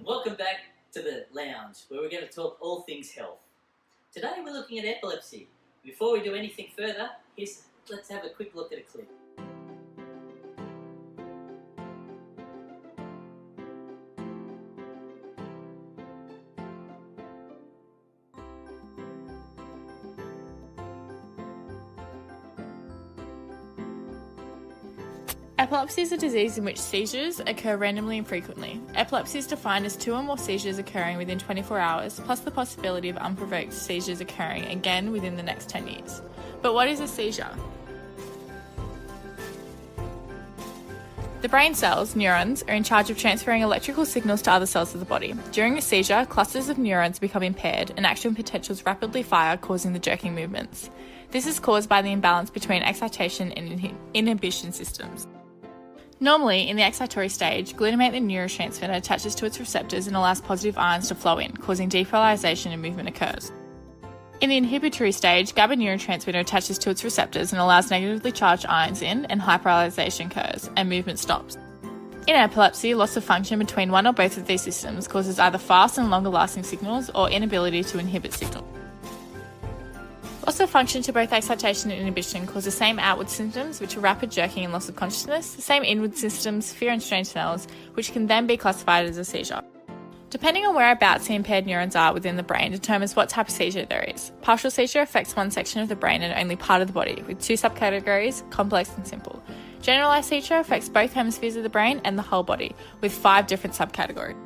Welcome back to the lounge where we're going to talk all things health. Today we're looking at epilepsy. Before we do anything further, let's have a quick look at a clip. Epilepsy is a disease in which seizures occur randomly and frequently. Epilepsy is defined as 2 or more seizures occurring within 24 hours, plus the possibility of unprovoked seizures occurring again within the next 10 years. But what is a seizure? The brain cells, neurons, are in charge of transferring electrical signals to other cells of the body. During a seizure, clusters of neurons become impaired and action potentials rapidly fire, causing the jerking movements. This is caused by the imbalance between excitation and inhibition systems. Normally, in the excitatory stage, glutamate the neurotransmitter attaches to its receptors and allows positive ions to flow in, causing depolarization and movement occurs. In the inhibitory stage, GABA neurotransmitter attaches to its receptors and allows negatively charged ions in, and hyperalization occurs, and movement stops. In epilepsy, loss of function between one or both of these systems causes either fast and longer-lasting signals or inability to inhibit signals. Loss of function to both excitation and inhibition cause the same outward symptoms, which are rapid jerking and loss of consciousness, the same inward symptoms, fear and strange smells, which can then be classified as a seizure. Depending on whereabouts the impaired neurons are within the brain determines what type of seizure there is. Partial seizure affects one section of the brain and only part of the body, with 2 subcategories, complex and simple. Generalized seizure affects both hemispheres of the brain and the whole body, with 5 different subcategories.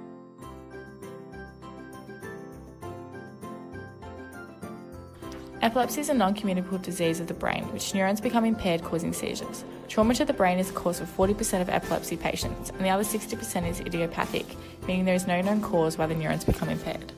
Epilepsy is a non-communicable disease of the brain, which neurons become impaired, causing seizures. Trauma to the brain is the cause of 40% of epilepsy patients, and the other 60% is idiopathic, meaning there is no known cause why the neurons become impaired.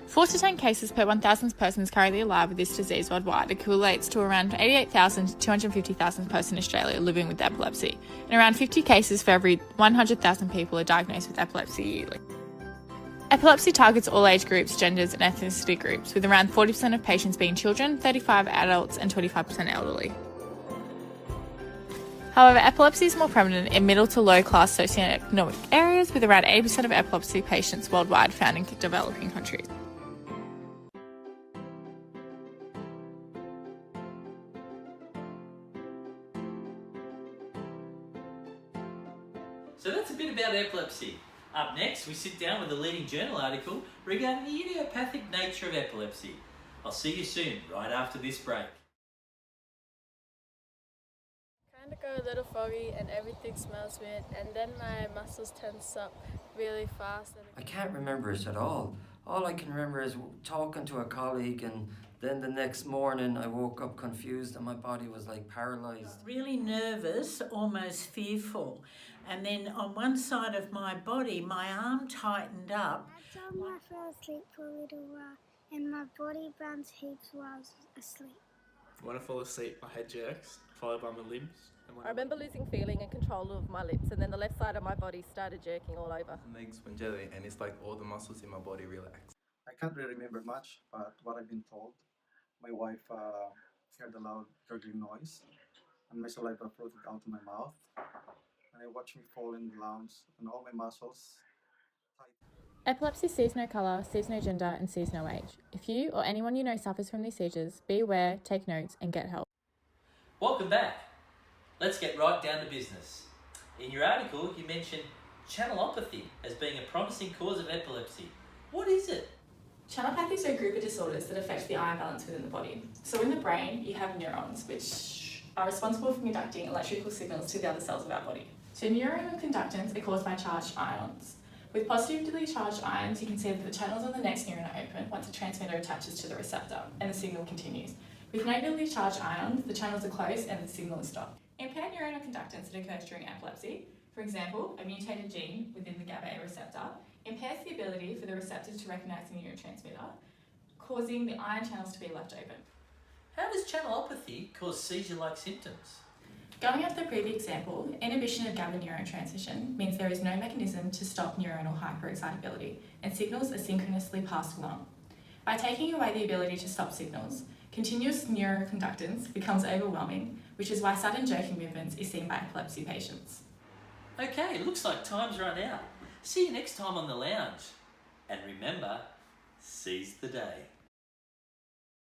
Four to 10 cases per 1,000 persons currently alive with this disease worldwide equates to around 88,000 to 250,000 persons in Australia living with epilepsy, and around 50 cases for every 100,000 people are diagnosed with epilepsy yearly. Epilepsy targets all age groups, genders and ethnicity groups, with around 40% of patients being children, 35% adults and 25% elderly. However, epilepsy is more prevalent in middle to low class socioeconomic areas, with around 80% of epilepsy patients worldwide found in developing countries. So that's a bit about epilepsy. Up next, we sit down with a leading journal article regarding the idiopathic nature of epilepsy. I'll see you soon, right after this break. Kind of go a little foggy and everything smells weird, and then my muscles tense up really fast. I can't remember it at all. All I can remember is talking to a colleague, and then the next morning I woke up confused and my body was like paralysed. Really nervous, almost fearful. And then on one side of my body, my arm tightened up. That time I fell asleep for a little while and my body bounced heaps while I was asleep. When I fall asleep, my head jerks, followed by my limbs. I remember losing feeling and control of my lips, and then the left side of my body started jerking all over. My legs went jelly, and it's like all the muscles in my body relax. I can't really remember much, but what I've been told, my wife heard a loud gurgling noise, and my saliva floated out of my mouth, and I watched me fall in the lounge, and all my muscles tightened. Epilepsy sees no colour, sees no gender and sees no age. If you or anyone you know suffers from these seizures, be aware, take notes and get help. Welcome back. Let's get right down to business. In your article, you mentioned channelopathy as being a promising cause of epilepsy. What is it? Channelopathies are a group of disorders that affect the ion balance within the body. So in the brain, you have neurons, which are responsible for conducting electrical signals to the other cells of our body. So neuronal conductance are caused by charged ions. With positively charged ions, you can see that the channels on the next neuron are open once a transmitter attaches to the receptor, and the signal continues. With negatively charged ions, the channels are closed and the signal is stopped. Impaired neuronal conductance that occurs during epilepsy, for example, a mutated gene within the GABA receptor, impairs the ability for the receptors to recognise the neurotransmitter, causing the ion channels to be left open. How does channelopathy cause seizure-like symptoms? Going off the previous example, inhibition of GABA neuron transmission means there is no mechanism to stop neuronal hyperexcitability, and signals are synchronously passed along. By taking away the ability to stop signals, continuous neuroconductance becomes overwhelming, which is why sudden jerking movements is seen by epilepsy patients. Okay, looks like time's run out. See you next time on The Lounge. And remember, seize the day.